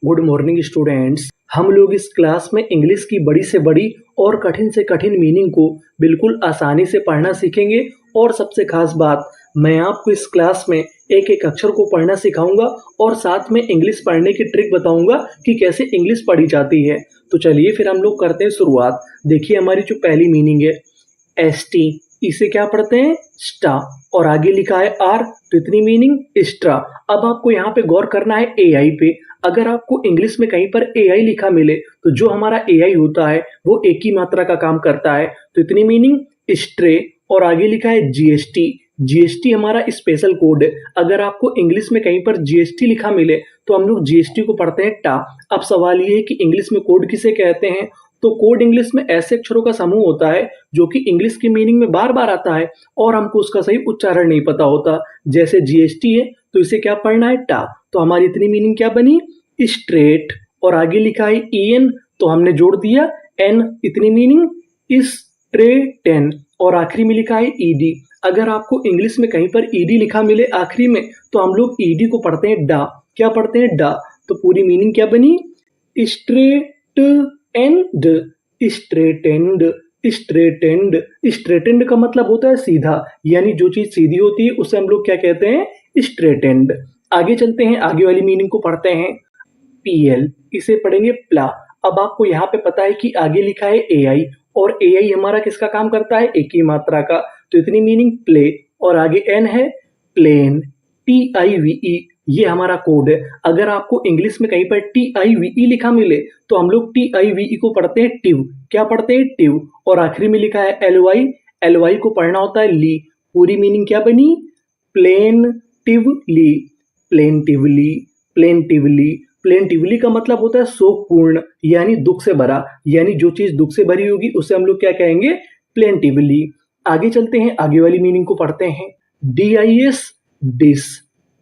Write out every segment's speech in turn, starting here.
Good morning students. हम लोग इस क्लास में इंग्लिश की बड़ी से बड़ी और कठिन से कठिन मीनिंग को बिल्कुल आसानी से पढ़ना सीखेंगे। और सबसे खास बात, मैं आपको इस क्लास में एक एक अक्षर को पढ़ना सिखाऊंगा और साथ में इंग्लिश पढ़ने की ट्रिक बताऊंगा कि कैसे इंग्लिश पढ़ी जाती है। तो चलिए फिर हम लोग करते हैं शुरुआत। देखिए हमारी जो पहली मीनिंग है एसटी, इसे क्या पढ़ते हैं स्टा, और आगे लिखा है आर, तो इतनी मीनिंग स्ट्रा। अब आपको यहाँ पे गौर करना है एआई पे। अगर आपको इंग्लिश में कहीं पर एआई लिखा मिले तो जो हमारा एआई होता है वो एक ही मात्रा का काम करता है, तो इतनी मीनिंग स्ट्रे। और आगे लिखा है जीएसटी, जीएसटी हमारा स्पेशल कोड है। अगर आपको इंग्लिश में कहीं पर जीएसटी लिखा मिले तो हम लोग जीएसटी को पढ़ते हैं टा। अब सवाल ये है कि इंग्लिश में कोड किसे कहते हैं, तो कोड इंग्लिश में ऐसे अक्षरों का समूह होता है जो कि इंग्लिश की मीनिंग में बार बार आता है और हमको उसका सही उच्चारण नहीं पता होता। जैसे जीएसटी है तो इसे क्या पढ़ना है टा, तो हमारी इतनी मीनिंग क्या बनी स्ट्रेट। और आगे लिखा है ईएन, तो हमने जोड़ दिया एन, इतनी मीनिंग स्ट्रेटन। और आखिरी में लिखा है ईडी। अगर आपको इंग्लिश में कहीं पर ईडी लिखा मिले आखिरी में तो हम लोग ईडी को पढ़ते हैं डा। क्या पढ़ते हैं डा, तो पूरी मीनिंग क्या बनी स्ट्रेट एंड, स्ट्रेटेंड, स्ट्रेटेंड। स्ट्रेटेंड का मतलब होता है सीधा, यानी जो चीज सीधी होती है उसे हम लोग क्या कहते हैं स्ट्रेटेंड। आगे चलते हैं, आगे वाली मीनिंग को पढ़ते हैं पीएल, इसे पढ़ेंगे प्ला। अब आपको यहाँ पे पता है कि आगे लिखा है एआई, और एआई हमारा किसका काम करता है एक ही मात्रा का, तो इतनी मीनिंग प्ले। और आगे एन है प्लेन, TIVE, ये हमारा कोड है। अगर आपको इंग्लिश में कहीं पर TIVE लिखा मिले तो हम लोग TIVE को पढ़ते हैं टिव। क्या पढ़ते हैं टिव। और आखिरी में लिखा है LY, LY को पढ़ना होता है ली। पूरी मीनिंग क्या बनी प्लेंटिवली, प्लेंटिवली, प्लेंटिवली। प्लेंटिवली का मतलब होता है शोकपूर्ण, यानी दुख से भरा, यानी जो चीज दुख से भरी होगी उसे हम लोग क्या कहेंगे प्लेंटिवली। आगे चलते हैं, आगे वाली मीनिंग को पढ़ते हैं DIS, डिस,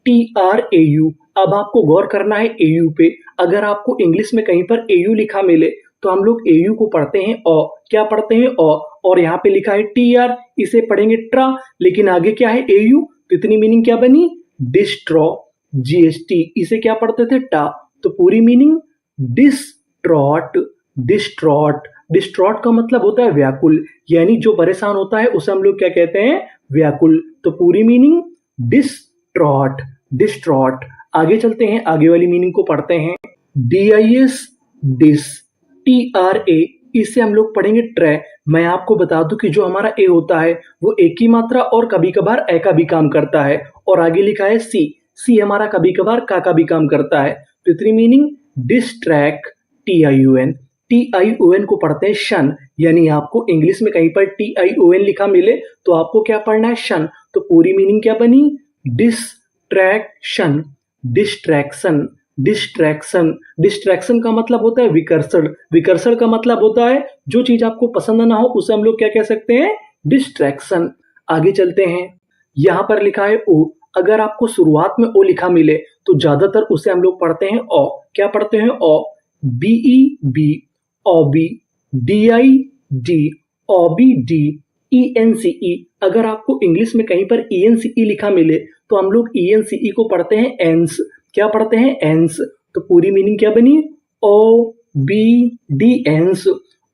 TRAU। अब आपको गौर करना है AU पे। अगर आपको इंग्लिश में कहीं पर AU लिखा मिले तो हम लोग AU को पढ़ते हैं ओ। क्या पढ़ते हैं ओ। और यहाँ पे लिखा है TR, इसे पढ़ेंगे ट्रा, लेकिन आगे क्या है AU, तो इतनी मीनिंग क्या बनी डिस्ट्रॉ। GST, इसे क्या पढ़ते थे टा, तो पूरी मीनिंग डिस्ट्रॉट, डिस्ट्रॉट। डिस्ट्रॉट का मतलब होता है व्याकुल, यानी जो परेशान होता है उसे हम लोग क्या कहते हैं व्याकुल, तो पूरी मीनिंग डिस्ट्रॉट, डिस्ट्रॉट। आगे चलते हैं, आगे वाली मीनिंग को पढ़ते हैं DIS, डिस, TRA, इसे हम लोग पढ़ेंगे ट्रे। मैं आपको बता दूं कि जो हमारा ए होता है वो एक ही मात्रा और कभी कभार ए का भी काम करता है। और आगे लिखा है सी, सी हमारा कभी कभार का भी काम करता है, तो इतनी मीनिंग डिस्ट्रैक्ट, TION। TION को पढ़ते हैं शन, यानी आपको इंग्लिश में कहीं पर TION लिखा मिले तो आपको क्या पढ़ना है शन, तो पूरी मीनिंग क्या बनी डिस्ट्रैक्शन, डिस्ट्रैक्शन, डिस्ट्रैक्शन। डिस्ट्रैक्शन का मतलब होता है विकर्षण, विकर्षण का मतलब होता है जो चीज आपको पसंद ना हो उसे हम लोग क्या कह सकते हैं डिस्ट्रैक्शन। आगे चलते हैं, यहां पर लिखा है ओ। अगर आपको शुरुआत में ओ लिखा मिले तो ज्यादातर उसे हम लोग पढ़ते हैं ओ। क्या पढ़ते हैं ओ, BEB, OB, DID, OBD, ENCE। अगर आपको इंग्लिश में कहीं पर ENCE लिखा मिले तो हम लोग ENCE को पढ़ते हैं एंस। क्या पढ़ते हैं एंस, तो पूरी मीनिंग क्या बनी ओबीडियंस,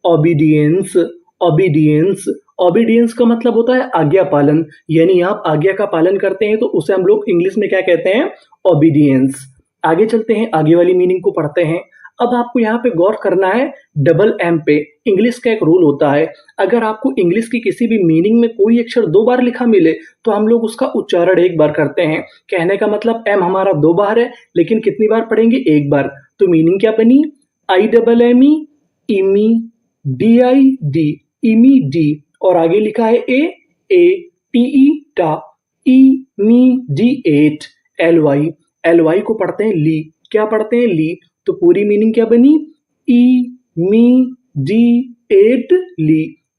ओबीडियंस, ओबीडियंस। ओबीडियंस का मतलब होता है आज्ञा पालन, यानी आप आज्ञा का पालन करते हैं तो उसे हम लोग इंग्लिश में क्या कहते हैं ओबीडियंस। आगे चलते हैं, आगे वाली मीनिंग को पढ़ते हैं। अब आपको यहाँ पे गौर करना है डबल एम पे। इंग्लिश का एक रूल होता है, अगर आपको इंग्लिश की किसी भी मीनिंग में कोई अक्षर दो बार लिखा मिले तो हम लोग उसका उच्चारण एक बार करते हैं। कहने का मतलब एम हमारा दो बार है, लेकिन कितनी बार पढ़ेंगे एक बार, तो मीनिंग क्या बनी IMME, इमी, DID, इमीडी। और आगे लिखा है ATE, टा, इमीडिएट, LY, LY को पढ़ते हैं ली। क्या पढ़ते हैं ली, तो पूरी मीनिंग क्या बनी इमीडिएटली,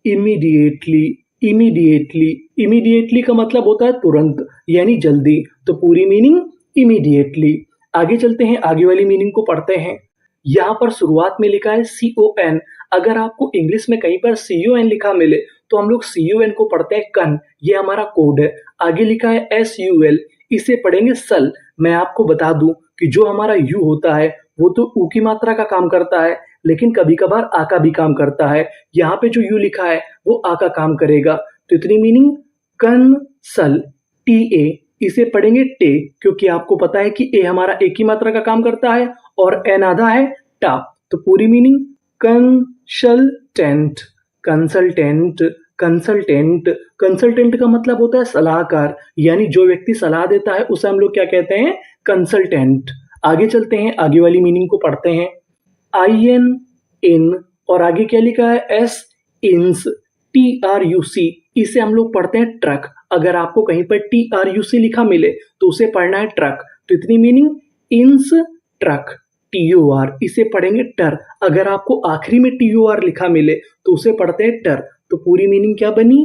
इमीडिएटली, इमीडिएटली। इमीडिएटली का मतलब होता है तुरंत, यानी जल्दी, तो पूरी मीनिंग इमीडिएटली। आगे चलते हैं, आगे वाली मीनिंग को पढ़ते हैं। यहाँ पर शुरुआत में लिखा है CON। अगर आपको इंग्लिश में कहीं पर CON लिखा मिले तो हम लोग CON को पढ़ते हैं कन, ये हमारा कोड है। आगे लिखा है SUL, इसे पढ़ेंगे सल। मैं आपको बता दूं कि जो हमारा U होता है वो तो ऊ की मात्रा का काम करता है, लेकिन कभी कभार आ का भी काम करता है। यहाँ पे जो यू लिखा है वो आ का काम करेगा। तो इतनी मीनिंग कंसल, टी ए, इसे पढ़ेंगे टे, क्योंकि आपको पता है कि ए हमारा एक ही मात्रा का काम करता है और एन आधा है टा। तो पूरी meaning consultant, consultant, consultant. Consultant का मतलब होता है सलाहकार, यानी जो व्यक्ति सलाह देता है उसे हम लोग क्या कहते हैं, कंसल्टेंट। आगे चलते हैं, आगे वाली मीनिंग को पढ़ते हैं। आई एन, इन, और आगे क्या लिखा है, एस, इंस, टी आर यू सी, इसे हम लोग पढ़ते हैं ट्रक। अगर आपको कहीं पर टी आर यू सी लिखा मिले तो उसे पढ़ना है ट्रक। तो इतनी मीनिंग इंस ट्रक, टी यू आर, इसे पढ़ेंगे टर। अगर आपको आखिरी में टी यू आर लिखा मिले तो उसे पढ़ते हैं टर। तो पूरी मीनिंग क्या बनी,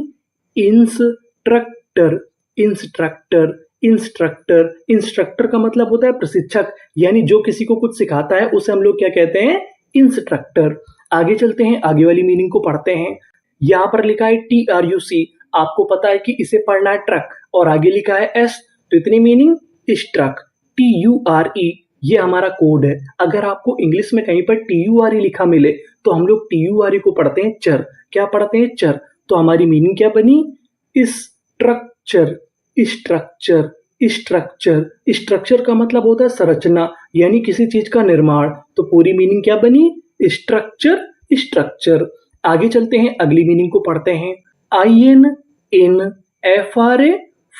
इंस्ट्रक्टर, इंस्ट्रक्टर, इंस्ट्रक्टर। इंस्ट्रक्टर का मतलब होता है प्रशिक्षक, यानी जो किसी को कुछ सिखाता है उसे हम लोग क्या कहते हैं, इंस्ट्रक्टर। आगे चलते हैं, आगे वाली मीनिंग को पढ़ते हैं। यहाँ पर लिखा है टी आर यू सी, आपको पता है कि इसे पढ़ना है ट्रक, और आगे लिखा है एस, तो इतनी meaning truck, T U R ई, ये हमारा कोड है। अगर आपको इंग्लिश में कहीं पर टी यू आर ई लिखा मिले तो हम लोग टी यू आर ई को पढ़ते हैं चर। क्या पढ़ते हैं, चर। तो हमारी मीनिंग क्या बनी, स्ट्रक्चर, स्ट्रक्चर, स्ट्रक्चर। स्ट्रक्चर का मतलब होता है संरचना, यानी किसी चीज का निर्माण। तो पूरी मीनिंग क्या बनी, स्ट्रक्चर, स्ट्रक्चर। आगे चलते हैं, अगली मीनिंग को पढ़ते हैं। I N, in, F R A,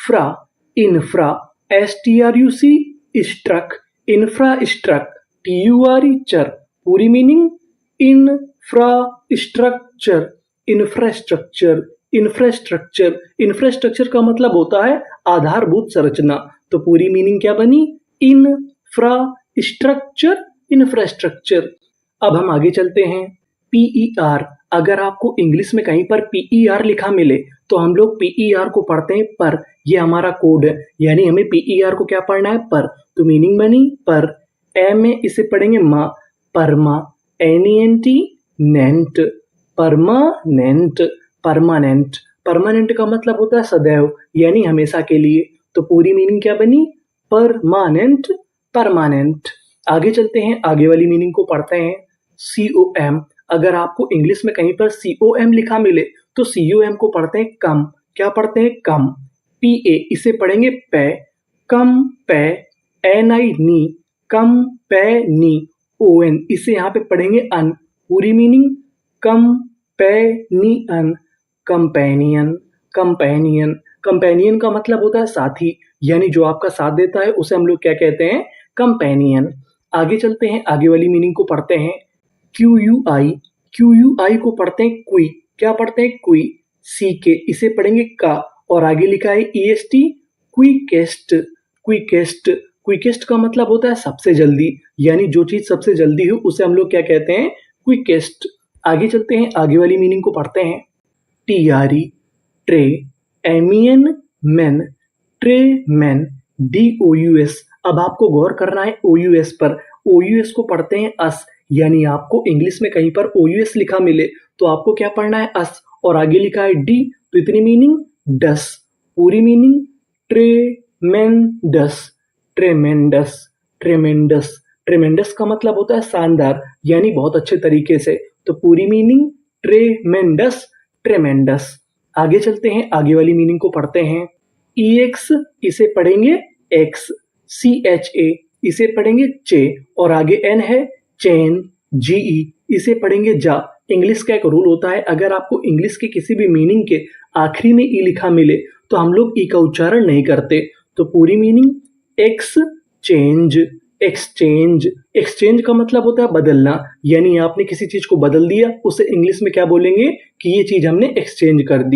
fra, infra, S T R U C, struc, infrastruct, T U R E, ture. पूरी meaning infrastructure, infrastructure, infrastructure. Infrastructure का मतलब होता है आधारभूत संरचना। तो पूरी मीनिंग क्या बनी, इंफ्रास्ट्रक्चर, इंफ्रास्ट्रक्चर। अब हम आगे चलते हैं, पीई आर। अगर आपको इंग्लिश में कहीं पर पीई आर लिखा मिले तो हम लोग पीई आर को पढ़ते हैं पर, ये हमारा कोड है, यानी हमें पीई आर को क्या पढ़ना है, पर। तो मीनिंग बनी पर। एम में इसे पढ़ेंगे मा, परमा, एनईएनटी, नेंट, परमानेंट, परमानेंट। परमानेंट का मतलब होता है सदैव, यानी हमेशा के लिए। तो पूरी मीनिंग क्या बनी, परमानेंट, परमानेंट। आगे चलते हैं, आगे वाली मीनिंग को पढ़ते हैं। COM, अगर आपको इंग्लिश में कहीं पर COM लिखा मिले तो COM को पढ़ते हैं कम। क्या पढ़ते हैं, कम। PA, इसे पढ़ेंगे पै, कम पै, NI, नी, कम पै नी, ON, इसे यहाँ पे पढ़ेंगे अन। पूरी मीनिंग कम पै नी अन, कंपेनियन, कंपेनियन। कंपेनियन का मतलब होता है साथी, यानी जो आपका साथ देता है उसे हम लोग क्या कहते हैं, कंपेनियन। आगे चलते हैं, आगे वाली मीनिंग को पढ़ते हैं। QUI, QUI को पढ़ते हैं क्वी। क्या पढ़ते हैं, क्वी, CK, इसे पढ़ेंगे का, और आगे लिखा है EST, क्विकेस्ट, क्विकेस्ट। क्विकेस्ट का मतलब होता है सबसे जल्दी, यानी जो चीज सबसे जल्दी हो उसे हम लोग क्या कहते हैं, क्विकेस्ट। आगे चलते हैं, आगे वाली मीनिंग को पढ़ते हैं। TRE, tray, MEN, main, tray man, DOUS। अब आपको गौर करना है OUS पर। OUS को पढ़ते हैं अस, यानी आपको इंग्लिश में कहीं पर OUS लिखा मिले तो आपको क्या पढ़ना है, अस, और आगे लिखा है डी, तो इतनी मीनिंग डस। पूरी मीनिंग ट्रेमेंडस, ट्रेमेंडस, ट्रेमेंडस। ट्रेमेंडस का मतलब होता है शानदार, यानी बहुत अच्छे तरीके से। तो पूरी मीनिंग ट्रेमेंडस, ट्रेमेंडस। आगे चलते हैं, आगे वाली मीनिंग को पढ़ते हैं। EX, इसे पढ़ेंगे एक्स, CHA, इसे पढ़ेंगे चे, और आगे N है चेन, GE, इसे पढ़ेंगे जा। इंग्लिश का एक रूल होता है, अगर आपको इंग्लिश के किसी भी मीनिंग के आखिरी में ई लिखा मिले तो हम लोग ई का उच्चारण नहीं करते। तो पूरी मीनिंग एक्सचेंज, एक्सचेंज। एक्सचेंज का मतलब होता है बदलना, यानी आपने किसी चीज को बदल दिया, उसे इंग्लिश में क्या बोलेंगे कि ये चीज हमने एक्सचेंज कर दी।